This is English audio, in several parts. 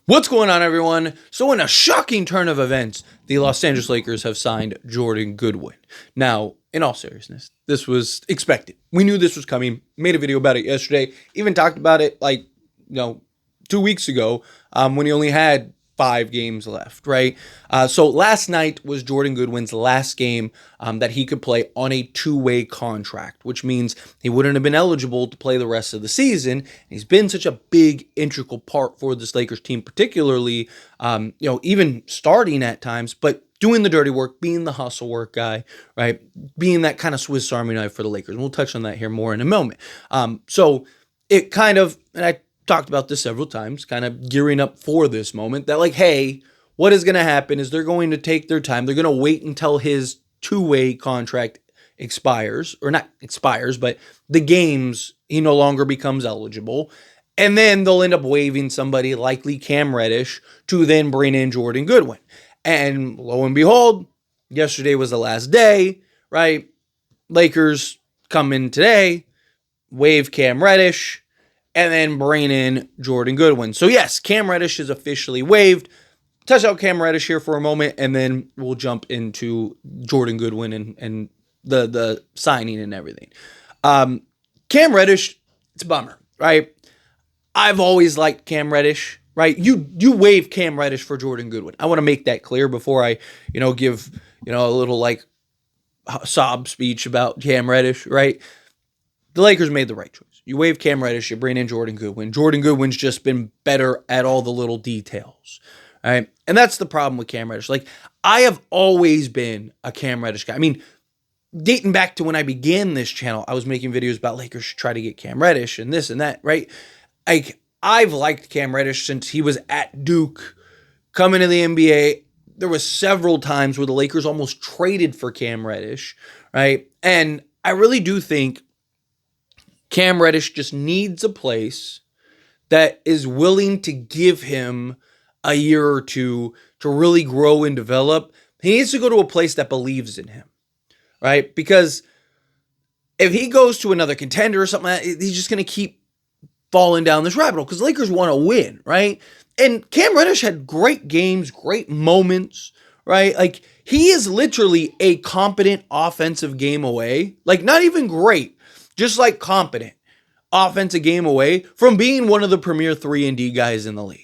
What's going on, everyone? So, in a shocking turn of events, the Los Angeles Lakers have signed Jordan Goodwin. Now, in all seriousness, this was expected. We knew this was coming. Made a video about it yesterday. Even talked about it 2 weeks ago when he only had 5 games left, right? So last night was Jordan Goodwin's last game that he could play on a two-way contract, which means he wouldn't have been eligible to play the rest of the season. He's been such a big, integral part for this Lakers team, particularly, even starting at times, but doing the dirty work, being the hustle work guy, right? Being that kind of Swiss Army knife for the Lakers. And we'll touch on that here more in a moment. So it kind of, and I talked about this several times, kind of gearing up for this moment that hey, what is going to happen is they're going to take their time. They're going to wait until his two-way contract expires, or not expires, but the games he no longer becomes eligible. And then they'll end up waiving somebody, likely Cam Reddish, to then bring in Jordan Goodwin. And lo and behold, yesterday was the last day, right? Lakers come in today, waive Cam Reddish, and then bring in Jordan Goodwin. So yes, Cam Reddish is officially waived. Touch out Cam Reddish here for a moment, and then we'll jump into Jordan Goodwin and the signing and everything. Cam Reddish, it's a bummer, right? I've always liked Cam Reddish, right? You waive Cam Reddish for Jordan Goodwin. I want to make that clear before I, give, a little sob speech about Cam Reddish, right? The Lakers made the right choice. You waive Cam Reddish, you bring in Jordan Goodwin. Jordan Goodwin's just been better at all the little details, right? And that's the problem with Cam Reddish. I have always been a Cam Reddish guy. I mean, dating back to when I began this channel, I was making videos about Lakers should try to get Cam Reddish and this and that, right? I've liked Cam Reddish since he was at Duke, coming to the NBA. There was several times where the Lakers almost traded for Cam Reddish, right? And I really do think Cam Reddish just needs a place that is willing to give him a year or two to really grow and develop. He needs to go to a place that believes in him, right? Because if he goes to another contender or something, he's just going to keep falling down this rabbit hole because Lakers want to win, right? And Cam Reddish had great games, great moments, right? He is literally a competent offensive game away. Not even great, just competent offensive game away from being one of the premier 3-and-D guys in the league.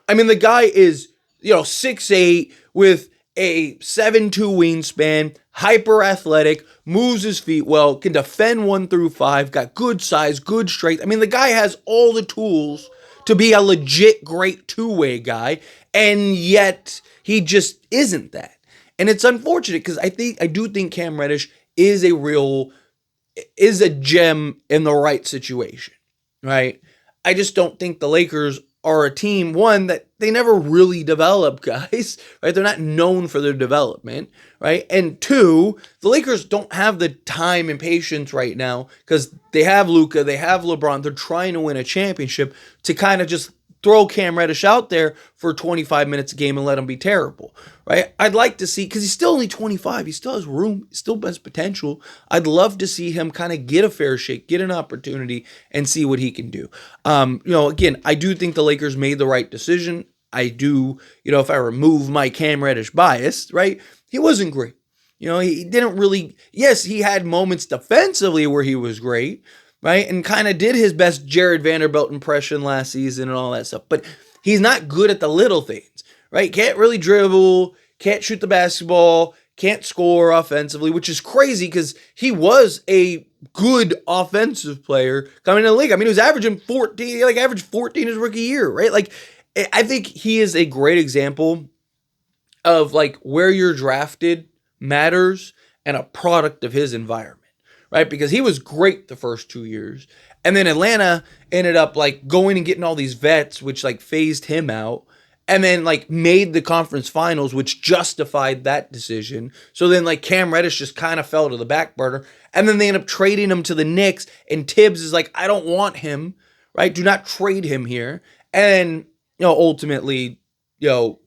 I mean, the guy is, 6'8", with a 7'2" wingspan, hyper athletic, moves his feet well, can defend 1 through 5, got good size, good strength. I mean, the guy has all the tools to be a legit great two-way guy, and yet he just isn't that. And it's unfortunate because I do think Cam Reddish is a gem in the right situation, right? I just don't think the Lakers are a team, one, that they never really develop guys, right? They're not known for their development, right? And two, the Lakers don't have the time and patience right now because they have Luka, they have LeBron, they're trying to win a championship to kind of just throw Cam Reddish out there for 25 minutes a game and let him be terrible, right? I'd like to see, because he's still only 25, he still has room, he still has potential. I'd love to see him kind of get a fair shake, get an opportunity, and see what he can do. Again, I do think the Lakers made the right decision. I do, if I remove my Cam Reddish bias, right? He wasn't great. He didn't really, yes, he had moments defensively where he was great, right? And kind of did his best Jared Vanderbilt impression last season and all that stuff. But he's not good at the little things, right? Can't really dribble, can't shoot the basketball, can't score offensively, which is crazy because he was a good offensive player coming into the league. I mean, he was averaging 14, averaged 14 his rookie year, right? I think he is a great example of where you're drafted matters and a product of his environment. Right? Because he was great the first 2 years. And then Atlanta ended up going and getting all these vets, which phased him out. And then made the conference finals, which justified that decision. So then Cam Reddish just kind of fell to the back burner. And then they end up trading him to the Knicks. And Tibbs is I don't want him, right? Do not trade him here. And, ultimately,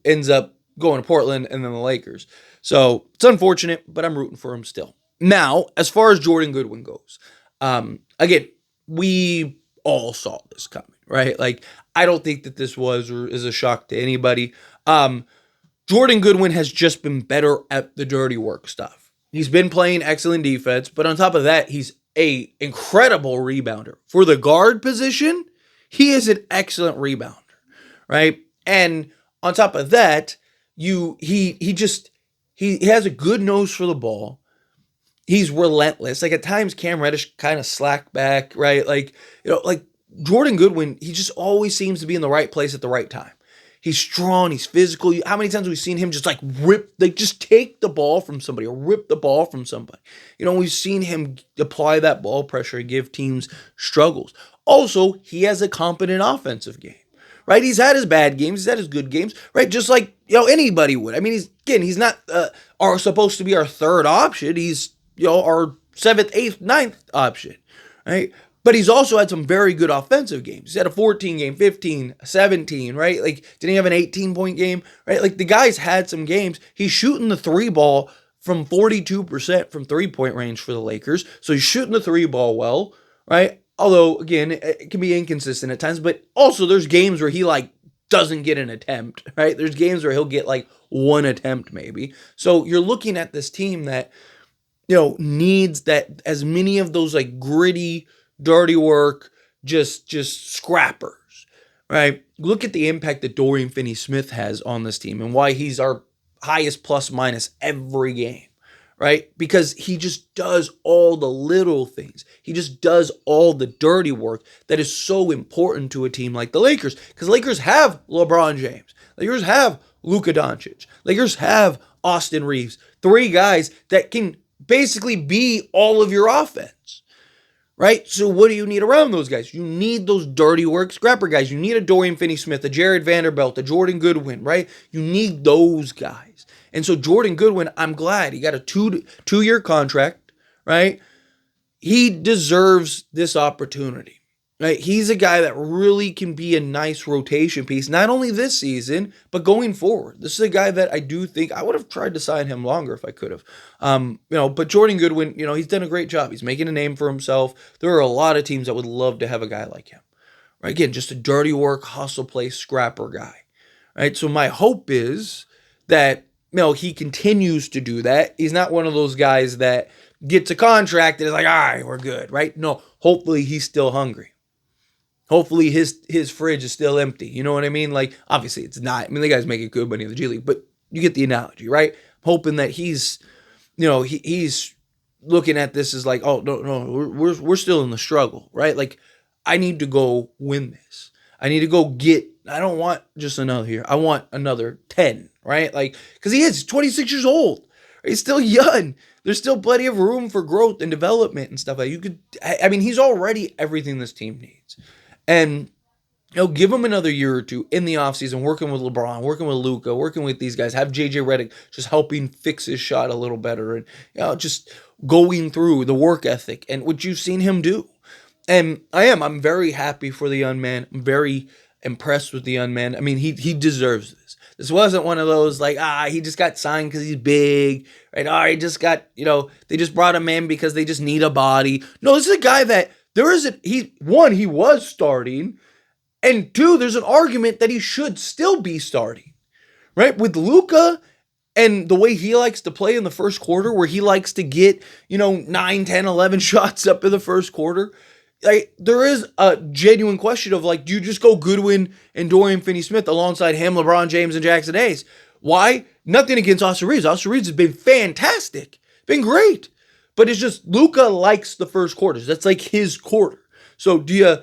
ends up going to Portland and then the Lakers. So it's unfortunate, but I'm rooting for him still. Now, as far as Jordan Goodwin goes, again, we all saw this coming, right? Like, I don't think that this was or is a shock to anybody. Jordan Goodwin has just been better at the dirty work stuff. He's been playing excellent defense, but on top of that, he's a incredible rebounder. For the guard position, he is an excellent rebounder, right? And on top of that, he has a good nose for the ball. He's relentless. Like, at times, Cam Reddish kind of slack back, right? Like, like Jordan Goodwin, he just always seems to be in the right place at the right time. He's strong. He's physical. How many times have we seen him just just take the ball from somebody or rip the ball from somebody? We've seen him apply that ball pressure and give teams struggles. Also, he has a competent offensive game, right? He's had his bad games. He's had his good games, right? Just like, anybody would. I mean, he's not supposed to be our third option. He's, our 7th, 8th, 9th option, right? But he's also had some very good offensive games. He's had a 14 game, 15, 17, right? Like, didn't he have an 18-point game, right? Like, the guy's had some games. He's shooting the three ball from 42% from three-point range for the Lakers. So he's shooting the three ball well, right? Although, again, it can be inconsistent at times. But also, there's games where he, doesn't get an attempt, right? There's games where he'll get, one attempt maybe. So you're looking at this team that, needs that as many of those, gritty, dirty work, just scrappers, right? Look at the impact that Dorian Finney-Smith has on this team and why he's our highest plus-minus every game, right? Because he just does all the little things. He just does all the dirty work that is so important to a team like the Lakers. Because Lakers have LeBron James. Lakers have Luka Doncic. Lakers have Austin Reeves. 3 guys that can basically be all of your offense. Right? So what do you need around those guys? You need those dirty work scrapper guys. You need a Dorian Finney-Smith, a Jared Vanderbilt, a Jordan Goodwin, right? You need those guys. And so Jordan Goodwin, I'm glad he got a two-year contract, right? He deserves this opportunity, right? He's a guy that really can be a nice rotation piece, not only this season, but going forward. This is a guy that I do think I would have tried to sign him longer if I could have. But Jordan Goodwin, he's done a great job. He's making a name for himself. There are a lot of teams that would love to have a guy like him, right? Again, just a dirty work, hustle play, scrapper guy, right? So my hope is that, he continues to do that. He's not one of those guys that gets a contract and is like, all right, we're good, right? No, hopefully he's still hungry. Hopefully his fridge is still empty. You know what I mean? Obviously it's not. I mean, the guy's making good money in the G League, but you get the analogy, right? I'm hoping that he's looking at this as oh, no, we're still in the struggle, right? I need to go win this. I need to go I don't want just another year. I want another 10, right? Because he's 26 years old. He's still young. There's still plenty of room for growth and development and stuff he's already everything this team needs. And give him another year or two in the offseason, working with LeBron, working with Luka, working with these guys. Have JJ Redick just helping fix his shot a little better, and just going through the work ethic and what you've seen him do. And I'm very happy for the young man. I'm very impressed with the young man. I mean, he deserves this. This wasn't one of those he just got signed because he's big, right? He just got, they just brought him in because they just need a body. No, this is a guy that he was starting, and 2, there's an argument that he should still be starting, right? With Luka and the way he likes to play in the first quarter, where he likes to get, 9, 10, 11 shots up in the first quarter. There is a genuine question of do you just go Goodwin and Dorian Finney-Smith alongside him, LeBron James, and Jackson Hayes? Why? Nothing against Austin Reeves. Austin Reeves has been fantastic, been great. But it's just Luka likes the first quarters. That's his quarter. So do you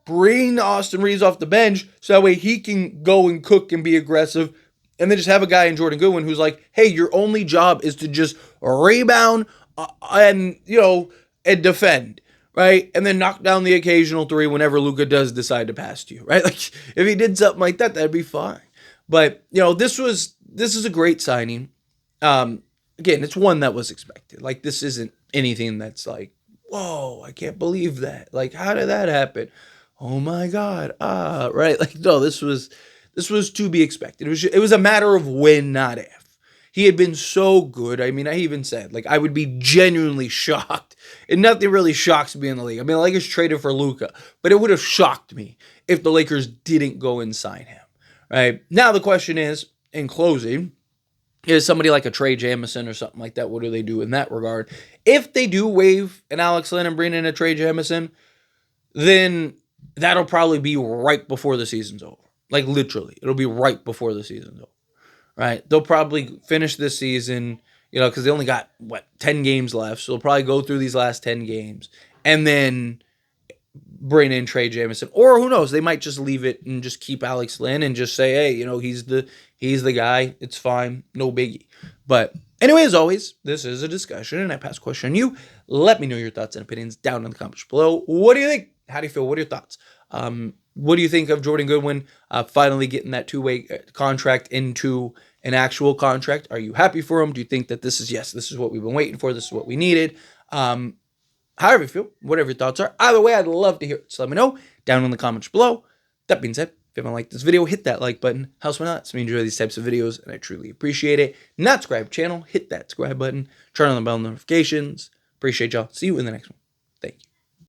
bring Austin Reeves off the bench so that way he can go and cook and be aggressive, and then just have a guy in Jordan Goodwin who's hey, your only job is to just rebound and defend, right? And then knock down the occasional 3 whenever Luka does decide to pass to you, right? If he did something like that, that'd be fine. But this is a great signing. Again, it's one that was expected. This isn't anything that's whoa, I can't believe that. How did that happen? Oh my God. Right. No, this was to be expected. It was a matter of when, not if. He had been so good. I mean, I even said, I would be genuinely shocked. And nothing really shocks me in the league. I mean, the Lakers traded for Luka, but it would have shocked me if the Lakers didn't go and sign him, right? Now the question is, in closing, is somebody like a Trey Jamison or something like that, what do they do in that regard? If they do waive an Alex Len and bring in a Trey Jamison, then that'll probably be right before the season's over. Like literally, it'll be right before the season's over, right? They'll probably finish this season, because they only got, 10 games left. So they'll probably go through these last 10 games and then bring in Trey Jamison. Or who knows, they might just leave it and just keep Alex Len and just say, hey, he's the guy. It's fine. No biggie. But anyway, as always, this is a discussion and I pass the question on you. Let me know your thoughts and opinions down in the comments below. What do you think? How do you feel? What are your thoughts? What do you think of Jordan Goodwin finally getting that two-way contract into an actual contract? Are you happy for him? Do you think that this is what we've been waiting for? This is what we needed? However you feel, whatever your thoughts are. Either way, I'd love to hear it. So let me know down in the comments below. That being said, if you haven't liked this video, hit that like button. Helps me out. So me enjoy these types of videos, and I truly appreciate it. Not subscribe channel, hit that subscribe button. Turn on the bell notifications. Appreciate y'all. See you in the next one.